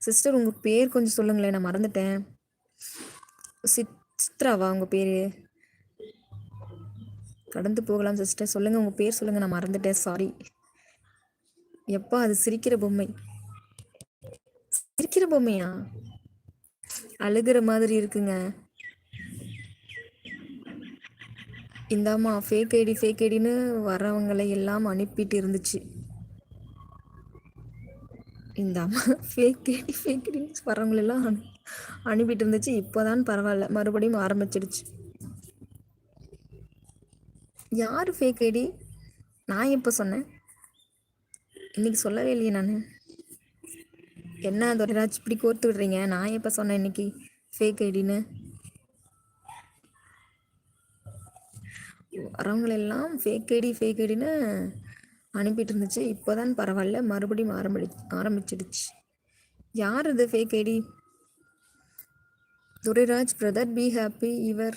Sister உங்கள் பேர் கொஞ்சம் சொல்லுங்களேன், நான் மறந்துட்டேன். சித்ராவா உங்கள் பேர்? கடந்து போகலாம் சிஸ்டர், சொல்லுங்கள் உங்கள் பேர் சொல்லுங்கள், நான் மறந்துட்டேன், சாரி. எப்பா அது சிரிக்கிற பொம்மை. சிரிக்கிற பொம்மையா? அழுகிற மாதிரி இருக்குங்க. இந்தாம்மா ஃபேக் ஐடின்னு வரவங்களை எல்லாம் அனுப்பிட்டு இருந்துச்சு. இந்தாம்மா ஃபேக் ஐடின்னு வரவங்களெல்லாம் அனுப்பிட்டு இருந்துச்சு. இப்போதான் பரவாயில்ல, மறுபடியும் ஆரம்பிச்சிடுச்சு. யார் ஃபேக் ஐடி? நான் எப்போ சொன்னேன்? இன்னைக்கு சொல்லவே இல்லையே நான். என்ன துரைராஜ் இப்படி கோர்த்து விடுறீங்க? நான் எப்போ சொன்னேன் இன்னைக்கு ஃபேக் ஐடின்னு? வரவங்களெல்லாம் ஃபேக் ஐடின்னு அனுப்பிட்டு இருந்துச்சு. இப்போதான் பரவாயில்ல, மறுபடியும் ஆரம்பிச்சிடுச்சு. யார் இது fake ID? Durairaj brother, be happy, your